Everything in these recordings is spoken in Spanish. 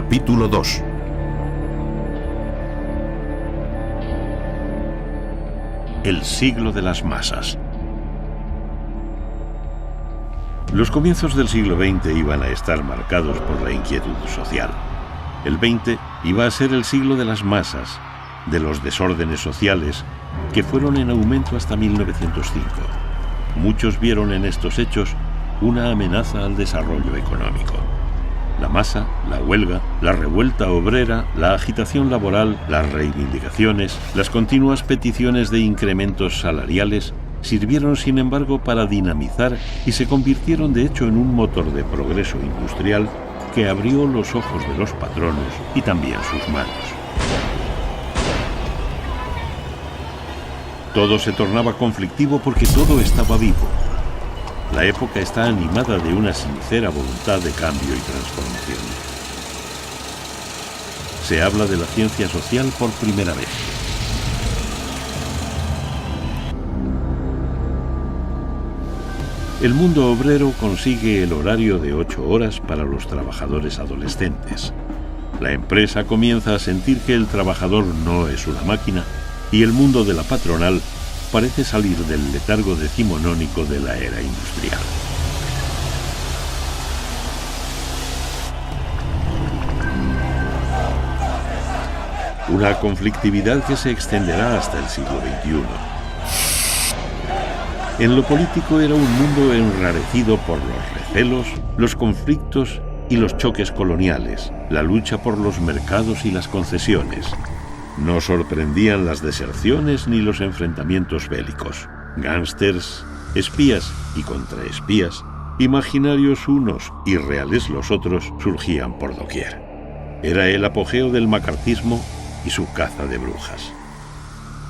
Capítulo 2. El siglo de las masas. Los comienzos del siglo XX iban a estar marcados por la inquietud social. El XX iba a ser el siglo de las masas, de los desórdenes sociales, que fueron en aumento hasta 1905. Muchos vieron en estos hechos una amenaza al desarrollo económico. La masa, la huelga, la revuelta obrera, la agitación laboral, las reivindicaciones, las continuas peticiones de incrementos salariales sirvieron, sin embargo, para dinamizar y se convirtieron de hecho en un motor de progreso industrial que abrió los ojos de los patronos y también sus manos. Todo se tornaba conflictivo porque todo estaba vivo. La época está animada de una sincera voluntad de cambio y transformación. Se habla de la ciencia social por primera vez. El mundo obrero consigue el horario de 8 horas para los trabajadores adolescentes. La empresa comienza a sentir que el trabajador no es una máquina y el mundo de la patronal parece salir del letargo decimonónico de la era industrial. Una conflictividad que se extenderá hasta el siglo XXI. En lo político era un mundo enrarecido por los recelos, los conflictos y los choques coloniales, la lucha por los mercados y las concesiones. No sorprendían las deserciones ni los enfrentamientos bélicos. Gángsters, espías y contraespías, imaginarios unos y reales los otros, surgían por doquier. Era el apogeo del macartismo y su caza de brujas.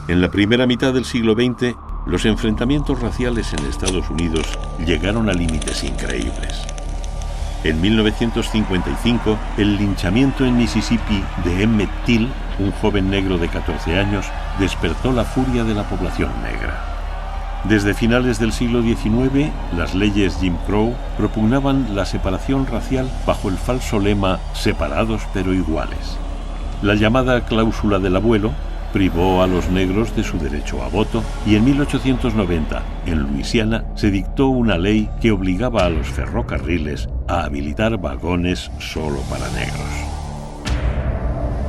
En la primera mitad del siglo XX, los enfrentamientos raciales en Estados Unidos llegaron a límites increíbles. En 1955, el linchamiento en Mississippi de Emmett Till, un joven negro de 14 años, despertó la furia de la población negra. Desde finales del siglo XIX, las leyes Jim Crow propugnaban la separación racial bajo el falso lema «separados pero iguales». La llamada cláusula del abuelo privó a los negros de su derecho a voto y en 1890, en Luisiana, se dictó una ley que obligaba a los ferrocarriles a habilitar vagones solo para negros.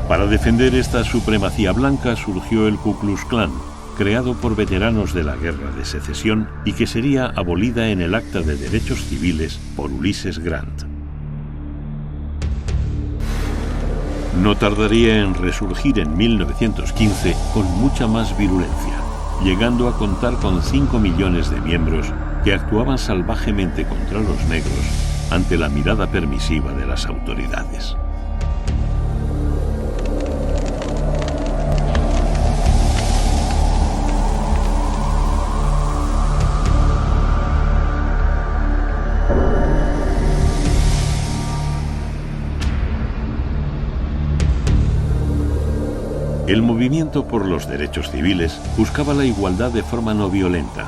Para defender esta supremacía blanca surgió el Ku Klux Klan, creado por veteranos de la Guerra de Secesión y que sería abolida en el Acta de Derechos Civiles por Ulysses Grant. No tardaría en resurgir en 1915 con mucha más virulencia, llegando a contar con 5 millones de miembros que actuaban salvajemente contra los negros ante la mirada permisiva de las autoridades. El movimiento por los derechos civiles buscaba la igualdad de forma no violenta.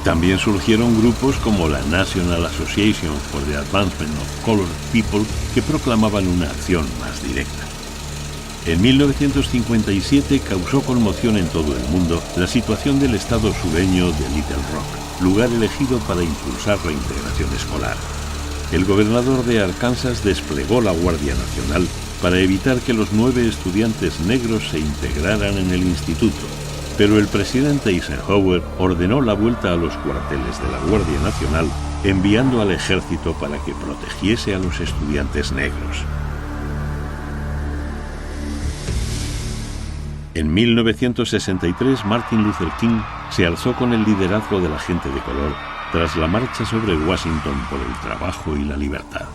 También surgieron grupos como la National Association for the Advancement of Colored People que proclamaban una acción más directa. En 1957 causó conmoción en todo el mundo la situación del estado sureño de Little Rock, lugar elegido para impulsar la integración escolar. El gobernador de Arkansas desplegó la Guardia Nacional para evitar que los 9 estudiantes negros se integraran en el instituto, pero el presidente Eisenhower ordenó la vuelta a los cuarteles de la Guardia Nacional, enviando al ejército para que protegiese a los estudiantes negros. En 1963, Martin Luther King se alzó con el liderazgo de la gente de color tras la marcha sobre Washington por el trabajo y la libertad.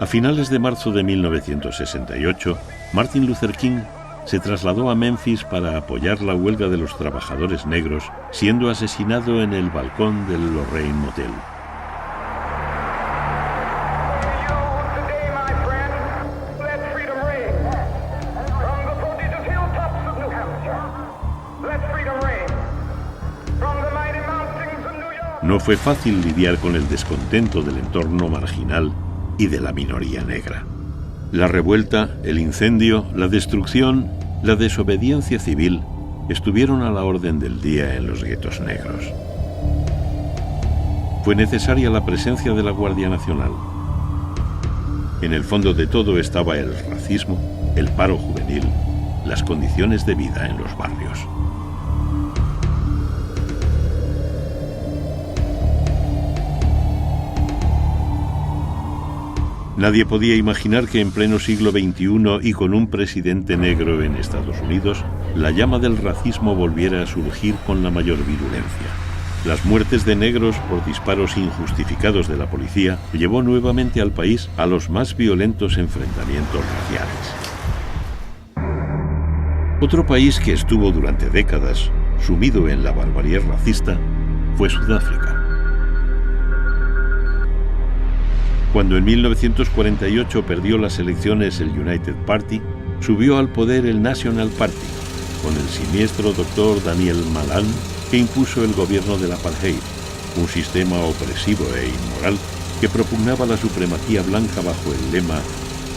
A finales de marzo de 1968, Martin Luther King se trasladó a Memphis para apoyar la huelga de los trabajadores negros, siendo asesinado en el balcón del Lorraine Motel. No fue fácil lidiar con el descontento del entorno marginal y de la minoría negra. La revuelta, el incendio, la destrucción, la desobediencia civil estuvieron a la orden del día en los guetos negros. Fue necesaria la presencia de la Guardia Nacional. En el fondo de todo estaba el racismo, el paro juvenil, las condiciones de vida en los barrios. Nadie podía imaginar que en pleno siglo XXI y con un presidente negro en Estados Unidos, la llama del racismo volviera a surgir con la mayor virulencia. Las muertes de negros por disparos injustificados de la policía llevó nuevamente al país a los más violentos enfrentamientos raciales. Otro país que estuvo durante décadas sumido en la barbarie racista fue Sudáfrica. Cuando en 1948 perdió las elecciones el United Party, subió al poder el National Party, con el siniestro Dr. Daniel Malan, que impuso el gobierno del apartheid, un sistema opresivo e inmoral que propugnaba la supremacía blanca bajo el lema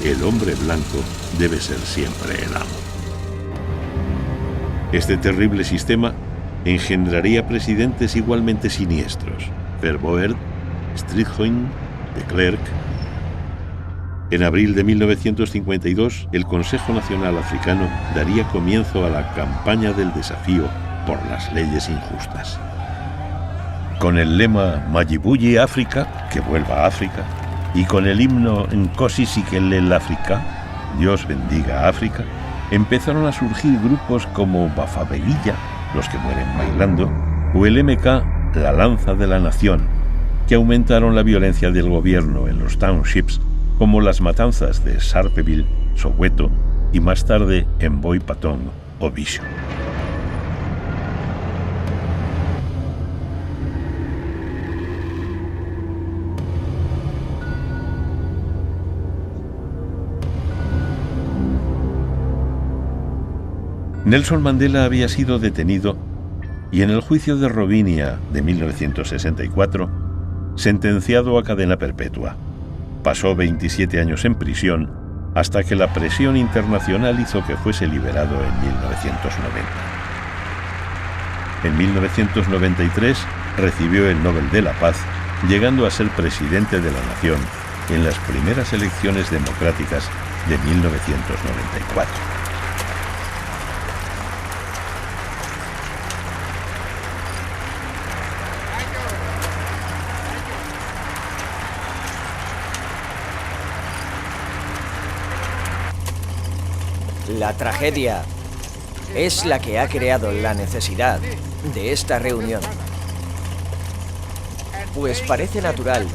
«El hombre blanco debe ser siempre el amo». Este terrible sistema engendraría presidentes igualmente siniestros: Verwoerd, Strijkhoyn, de Klerk. En abril de 1952, el Consejo Nacional Africano daría comienzo a la campaña del desafío por las leyes injustas. Con el lema Mayibuyi África, que vuelva a África, y con el himno Nkosi Sikelel África, Dios bendiga África, empezaron a surgir grupos como Bafabelilla, los que mueren bailando, o el MK, la Lanza de la Nación, que aumentaron la violencia del gobierno en los townships, como las matanzas de Sharpeville, Soweto y más tarde en Boy Patong o Bishop. Nelson Mandela había sido detenido y en el juicio de Rovinia de 1964 sentenciado a cadena perpetua. Pasó 27 años en prisión hasta que la presión internacional hizo que fuese liberado en 1990. En 1993 recibió el Nobel de la Paz, llegando a ser presidente de la nación en las primeras elecciones democráticas de 1994. La tragedia es la que ha creado la necesidad de esta reunión, pues parece natural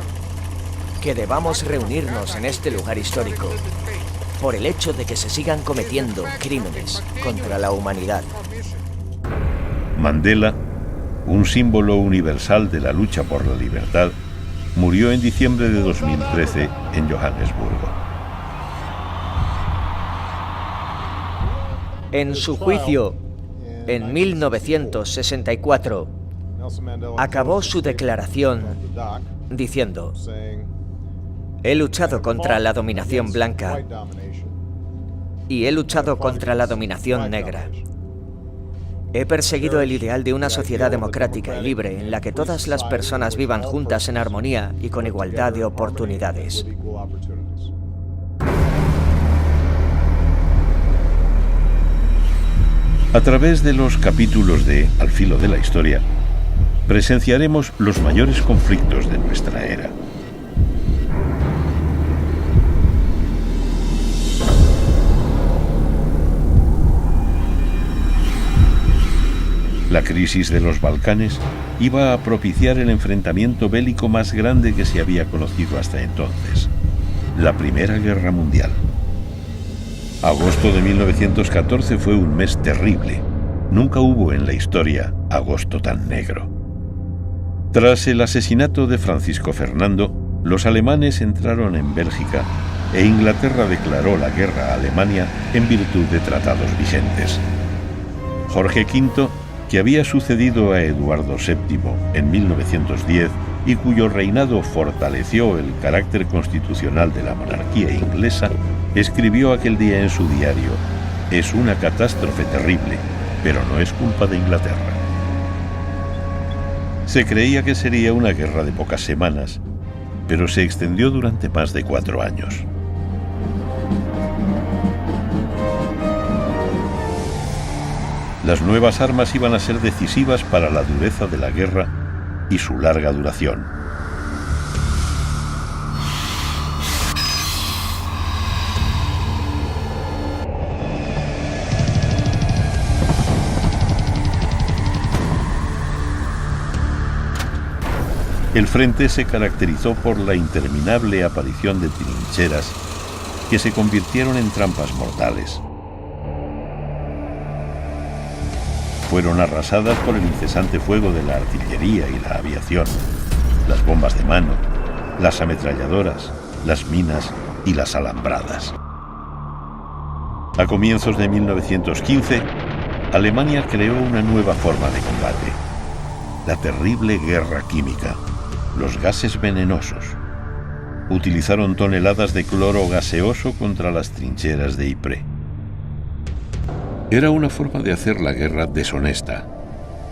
que debamos reunirnos en este lugar histórico por el hecho de que se sigan cometiendo crímenes contra la humanidad. Mandela, un símbolo universal de la lucha por la libertad, murió en diciembre de 2013 en Johannesburgo. En su juicio, en 1964, acabó su declaración diciendo: «He luchado contra la dominación blanca y he luchado contra la dominación negra. He perseguido el ideal de una sociedad democrática y libre en la que todas las personas vivan juntas en armonía y con igualdad de oportunidades». A través de los capítulos de Al filo de la historia, presenciaremos los mayores conflictos de nuestra era. La crisis de los Balcanes iba a propiciar el enfrentamiento bélico más grande que se había conocido hasta entonces, la Primera Guerra Mundial. Agosto de 1914 fue un mes terrible. Nunca hubo en la historia agosto tan negro. Tras el asesinato de Francisco Fernando, los alemanes entraron en Bélgica e Inglaterra declaró la guerra a Alemania en virtud de tratados vigentes. Jorge V, que había sucedido a Eduardo VII en 1910 y cuyo reinado fortaleció el carácter constitucional de la monarquía inglesa, escribió aquel día en su diario: «Es una catástrofe terrible, pero no es culpa de Inglaterra». Se creía que sería una guerra de pocas semanas, pero se extendió durante más de 4 años. Las nuevas armas iban a ser decisivas para la dureza de la guerra y su larga duración. El frente se caracterizó por la interminable aparición de trincheras que se convirtieron en trampas mortales. Fueron arrasadas por el incesante fuego de la artillería y la aviación, las bombas de mano, las ametralladoras, las minas y las alambradas. A comienzos de 1915, Alemania creó una nueva forma de combate: la terrible guerra química, los gases venenosos. Utilizaron toneladas de cloro gaseoso contra las trincheras de Ypres. Era una forma de hacer la guerra deshonesta,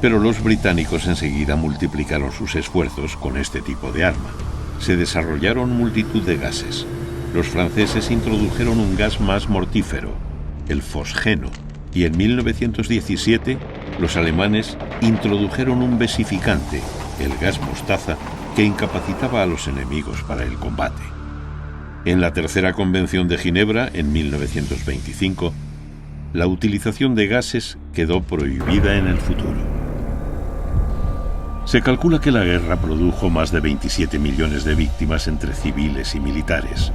pero los británicos enseguida multiplicaron sus esfuerzos con este tipo de arma. Se desarrollaron multitud de gases. Los franceses introdujeron un gas más mortífero, el fosgeno, y en 1917 los alemanes introdujeron un besificante, el gas mostaza, que incapacitaba a los enemigos para el combate. En la Tercera Convención de Ginebra, en 1925, la utilización de gases quedó prohibida en el futuro. Se calcula que la guerra produjo más de 27 millones de víctimas entre civiles y militares.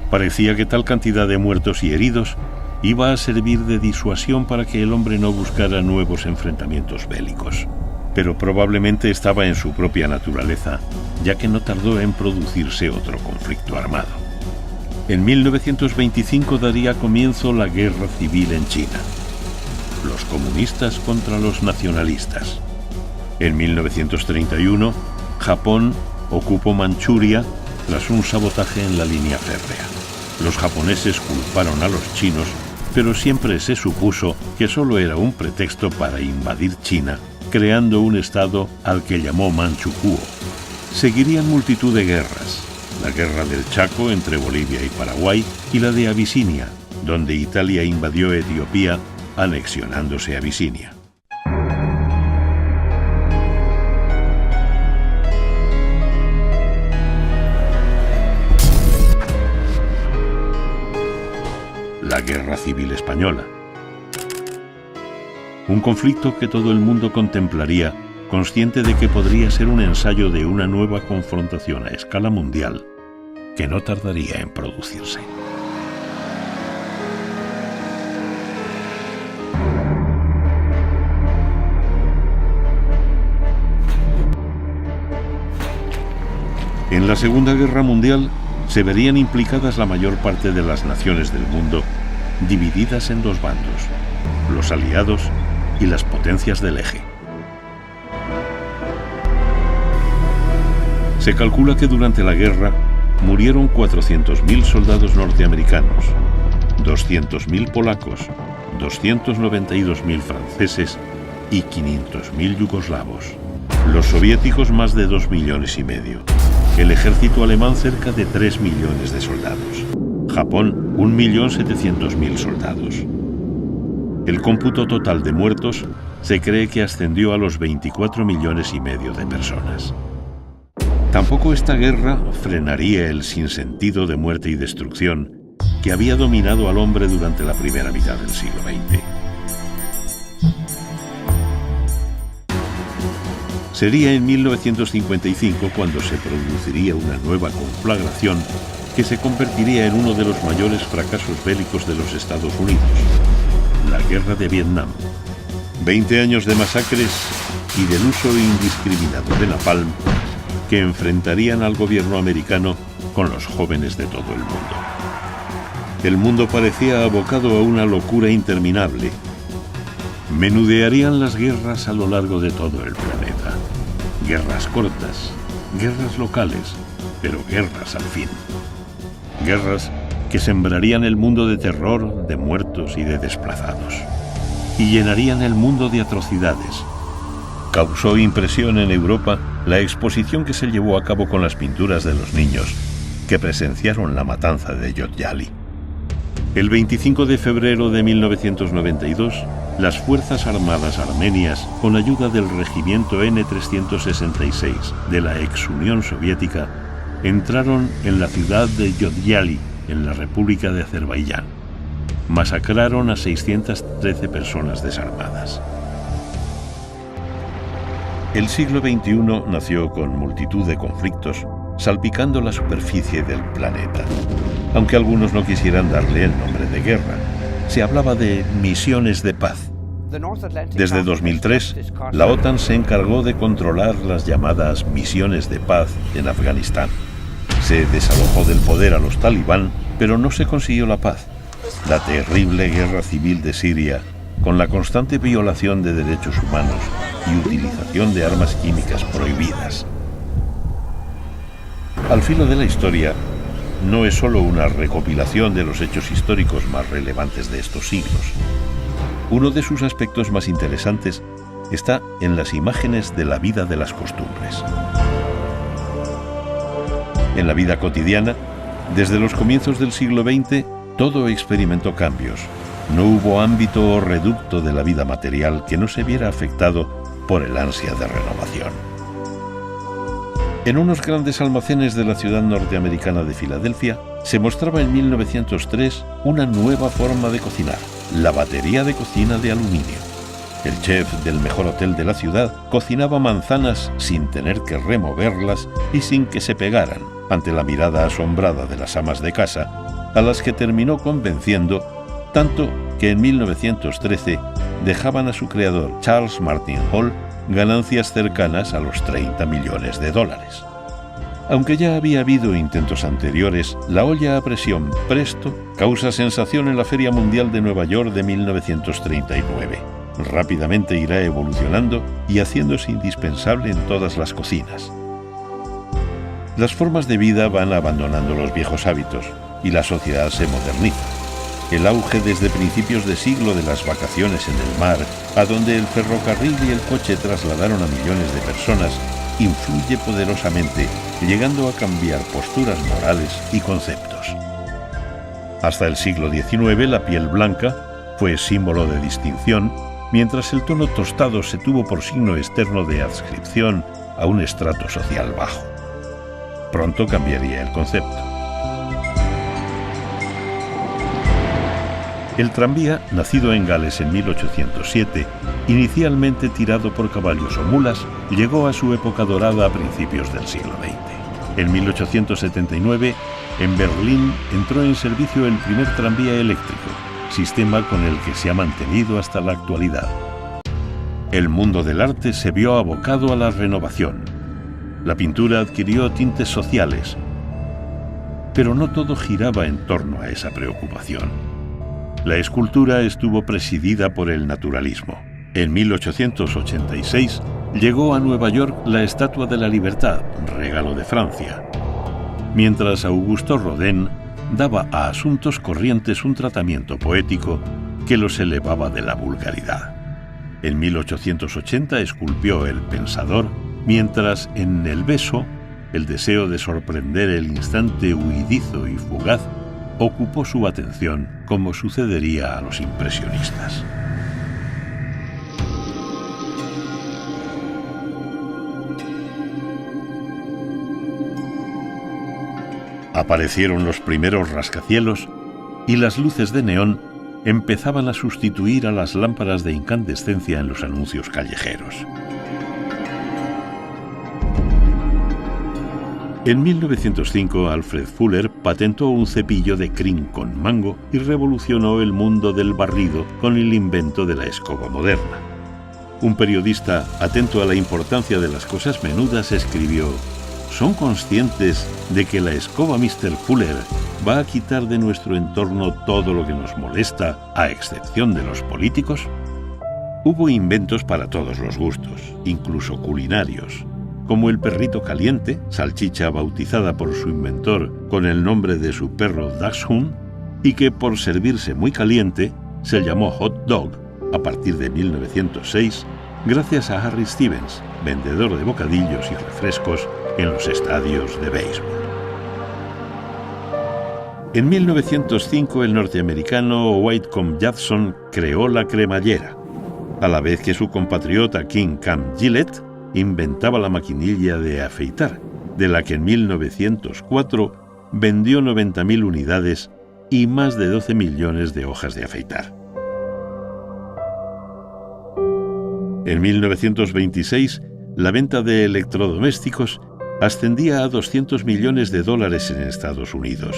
Parecía que tal cantidad de muertos y heridos iba a servir de disuasión para que el hombre no buscara nuevos enfrentamientos bélicos. Pero probablemente estaba en su propia naturaleza, ya que no tardó en producirse otro conflicto armado. En 1925 daría comienzo la guerra civil en China. Los comunistas contra los nacionalistas. En 1931, Japón ocupó Manchuria tras un sabotaje en la línea férrea. Los japoneses culparon a los chinos, pero siempre se supuso que solo era un pretexto para invadir China, creando un estado al que llamó Manchukuo. Seguirían multitud de guerras: la guerra del Chaco entre Bolivia y Paraguay y la de Abisinia, donde Italia invadió Etiopía, anexionándose Abisinia. La Guerra Civil Española. Un conflicto que todo el mundo contemplaría, consciente de que podría ser un ensayo de una nueva confrontación a escala mundial, que no tardaría en producirse. En la Segunda Guerra Mundial se verían implicadas la mayor parte de las naciones del mundo, divididas en dos bandos: los aliados y las potencias del eje. Se calcula que durante la guerra murieron 400.000 soldados norteamericanos, 200.000 polacos, 292.000 franceses y 500.000 yugoslavos. Los soviéticos más de 2,5 millones. El ejército alemán cerca de 3 millones de soldados. Japón 1.700.000 soldados. El cómputo total de muertos se cree que ascendió a los 24,5 millones de personas. Tampoco esta guerra frenaría el sinsentido de muerte y destrucción que había dominado al hombre durante la primera mitad del siglo XX. Sería en 1955 cuando se produciría una nueva conflagración que se convertiría en uno de los mayores fracasos bélicos de los Estados Unidos, la Guerra de Vietnam. 20 años de masacres y del uso indiscriminado de napalm que enfrentarían al gobierno americano con los jóvenes de todo el mundo. El mundo parecía abocado a una locura interminable. Menudearían las guerras a lo largo de todo el planeta. Guerras cortas, guerras locales, pero guerras al fin. Guerras que sembrarían el mundo de terror, de muertos y de desplazados. Y llenarían el mundo de atrocidades. Causó impresión en Europa la exposición que se llevó a cabo con las pinturas de los niños que presenciaron la matanza de Khojaly. El 25 de febrero de 1992, las Fuerzas Armadas armenias, con ayuda del regimiento N-366 de la ex Unión Soviética, entraron en la ciudad de Khojaly, en la República de Azerbaiyán. Masacraron a 613 personas desarmadas. El siglo XXI nació con multitud de conflictos, salpicando la superficie del planeta. Aunque algunos no quisieran darle el nombre de guerra, se hablaba de misiones de paz. Desde 2003, la OTAN se encargó de controlar las llamadas misiones de paz en Afganistán. Se desalojó del poder a los talibán, pero no se consiguió la paz. La terrible guerra civil de Siria, con la constante violación de derechos humanos y utilización de armas químicas prohibidas. Al filo de la historia, no es solo una recopilación de los hechos históricos más relevantes de estos siglos. Uno de sus aspectos más interesantes está en las imágenes de la vida de las costumbres. En la vida cotidiana, desde los comienzos del siglo XX, todo experimentó cambios. No hubo ámbito o reducto de la vida material que no se viera afectado por el ansia de renovación. En unos grandes almacenes de la ciudad norteamericana de Filadelfia, se mostraba en 1903 una nueva forma de cocinar, la batería de cocina de aluminio. El chef del mejor hotel de la ciudad cocinaba manzanas sin tener que removerlas y sin que se pegaran, ante la mirada asombrada de las amas de casa, a las que terminó convenciendo, tanto que en 1913 dejaban a su creador, Charles Martin Hall, ganancias cercanas a los $30 millones. Aunque ya había habido intentos anteriores, la olla a presión Presto causa sensación en la Feria Mundial de Nueva York de 1939. Rápidamente irá evolucionando y haciéndose indispensable en todas las cocinas. Las formas de vida van abandonando los viejos hábitos y la sociedad se moderniza. El auge desde principios de siglo de las vacaciones en el mar, a donde el ferrocarril y el coche trasladaron a millones de personas, influye poderosamente, llegando a cambiar posturas morales y conceptos. Hasta el siglo XIX, la piel blanca fue símbolo de distinción, mientras el tono tostado se tuvo por signo externo de adscripción a un estrato social bajo. Pronto cambiaría el concepto. El tranvía, nacido en Gales en 1807, inicialmente tirado por caballos o mulas, llegó a su época dorada a principios del siglo XX. En 1879, en Berlín entró en servicio el primer tranvía eléctrico, sistema con el que se ha mantenido hasta la actualidad. El mundo del arte se vio abocado a la renovación. La pintura adquirió tintes sociales, pero no todo giraba en torno a esa preocupación. La escultura estuvo presidida por el naturalismo. En 1886 llegó a Nueva York la Estatua de la Libertad, regalo de Francia, mientras Augusto Rodin daba a asuntos corrientes un tratamiento poético que los elevaba de la vulgaridad. En 1880 esculpió El Pensador, mientras en El Beso, el deseo de sorprender el instante huidizo y fugaz, ocupó su atención como sucedería a los impresionistas. Aparecieron los primeros rascacielos y las luces de neón empezaban a sustituir a las lámparas de incandescencia en los anuncios callejeros. En 1905, Alfred Fuller patentó un cepillo de crin con mango y revolucionó el mundo del barrido con el invento de la escoba moderna. Un periodista atento a la importancia de las cosas menudas escribió: ¿son conscientes de que la escoba Mr. Fuller va a quitar de nuestro entorno todo lo que nos molesta, a excepción de los políticos? Hubo inventos para todos los gustos, incluso culinarios, como el perrito caliente, salchicha bautizada por su inventor con el nombre de su perro Dachshund, y que por servirse muy caliente se llamó hot dog a partir de 1906, gracias a Harry Stevens, vendedor de bocadillos y refrescos en los estadios de béisbol. En 1905, el norteamericano Whitcomb Jackson creó la cremallera, a la vez que su compatriota King Camp Gillette inventaba la maquinilla de afeitar, de la que en 1904 vendió 90.000 unidades y más de 12 millones de hojas de afeitar. En 1926, la venta de electrodomésticos ascendía a $200 millones en Estados Unidos.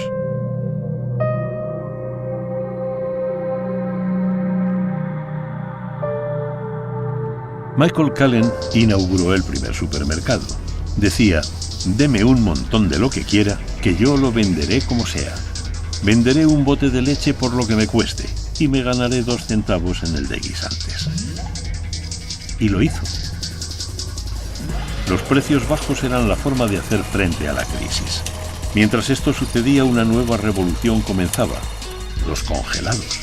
Michael Cullen inauguró el primer supermercado. Decía: «Deme un montón de lo que quiera, que yo lo venderé como sea. Venderé un bote de leche por lo que me cueste y me ganaré 2 centavos en el de guisantes». Y lo hizo. Los precios bajos eran la forma de hacer frente a la crisis. Mientras esto sucedía, una nueva revolución comenzaba: los congelados.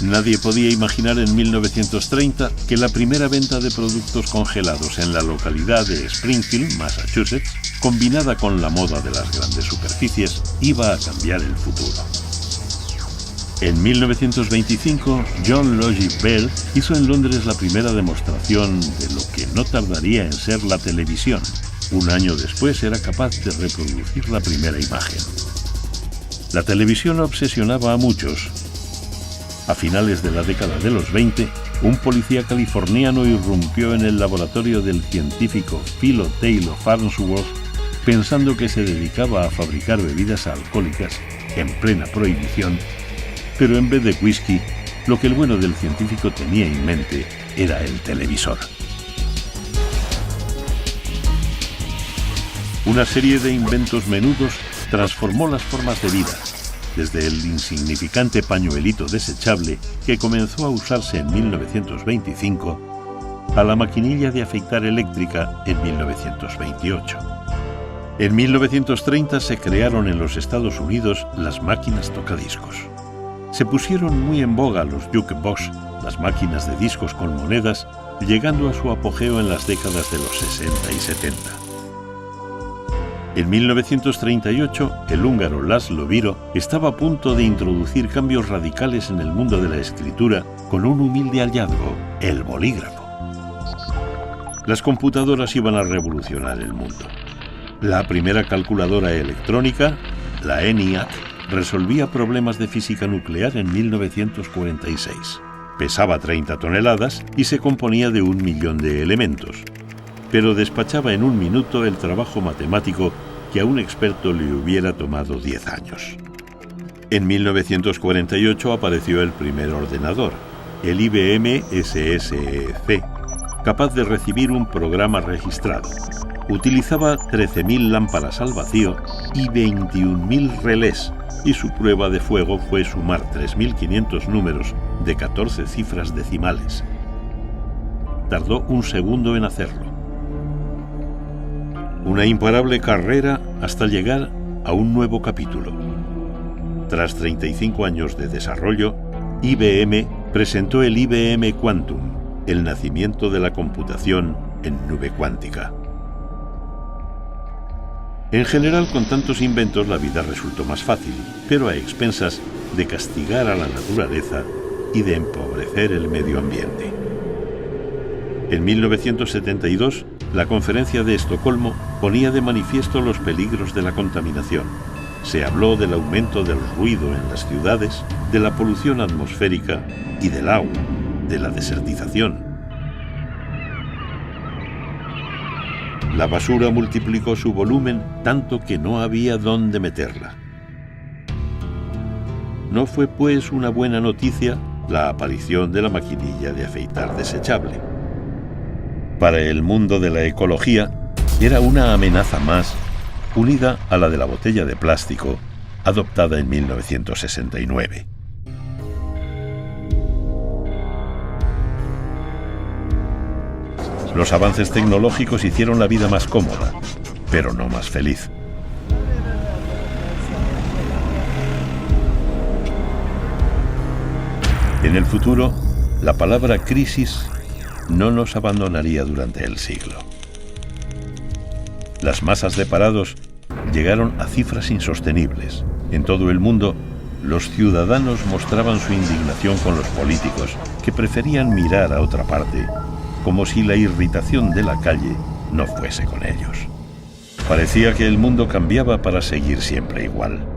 Nadie podía imaginar en 1930 que la primera venta de productos congelados en la localidad de Springfield, Massachusetts, combinada con la moda de las grandes superficies, iba a cambiar el futuro. En 1925, John Logie Bell hizo en Londres la primera demostración de lo que no tardaría en ser la televisión. Un año después era capaz de reproducir la primera imagen. La televisión obsesionaba a muchos. A finales de la década de los 20, un policía californiano irrumpió en el laboratorio del científico Philo Taylor Farnsworth pensando que se dedicaba a fabricar bebidas alcohólicas en plena prohibición, pero en vez de whisky, lo que el bueno del científico tenía en mente era el televisor. Una serie de inventos menudos transformó las formas de vida, desde el insignificante pañuelito desechable que comenzó a usarse en 1925 a la maquinilla de afeitar eléctrica en 1928. En 1930 se crearon en los Estados Unidos las máquinas tocadiscos. Se pusieron muy en boga los jukebox, las máquinas de discos con monedas, llegando a su apogeo en las décadas de los 60 y 70. En 1938, el húngaro László Biro estaba a punto de introducir cambios radicales en el mundo de la escritura con un humilde hallazgo: el bolígrafo. Las computadoras iban a revolucionar el mundo. La primera calculadora electrónica, la ENIAC, resolvía problemas de física nuclear en 1946. Pesaba 30 toneladas y se componía de 1 millón de elementos, pero despachaba en 1 minuto el trabajo matemático que a un experto le hubiera tomado 10 años. En 1948 apareció el primer ordenador, el IBM SSC, capaz de recibir un programa registrado. Utilizaba 13.000 lámparas al vacío y 21.000 relés, y su prueba de fuego fue sumar 3.500 números de 14 cifras decimales. Tardó 1 segundo en hacerlo. Una imparable carrera hasta llegar a un nuevo capítulo. Tras 35 años de desarrollo, IBM presentó el IBM Quantum, el nacimiento de la computación en nube cuántica. En general, con tantos inventos, la vida resultó más fácil, pero a expensas de castigar a la naturaleza y de empobrecer el medio ambiente. En 1972, la Conferencia de Estocolmo ponía de manifiesto los peligros de la contaminación. Se habló del aumento del ruido en las ciudades, de la polución atmosférica y del agua, de la desertización. La basura multiplicó su volumen tanto que no había dónde meterla. No fue, pues, una buena noticia la aparición de la maquinilla de afeitar desechable. Para el mundo de la ecología, era una amenaza más, unida a la de la botella de plástico, adoptada en 1969. Los avances tecnológicos hicieron la vida más cómoda, pero no más feliz. En el futuro, la palabra crisis no nos abandonaría durante el siglo. Las masas de parados llegaron a cifras insostenibles. En todo el mundo, los ciudadanos mostraban su indignación con los políticos, que preferían mirar a otra parte, como si la irritación de la calle no fuese con ellos. Parecía que el mundo cambiaba para seguir siempre igual.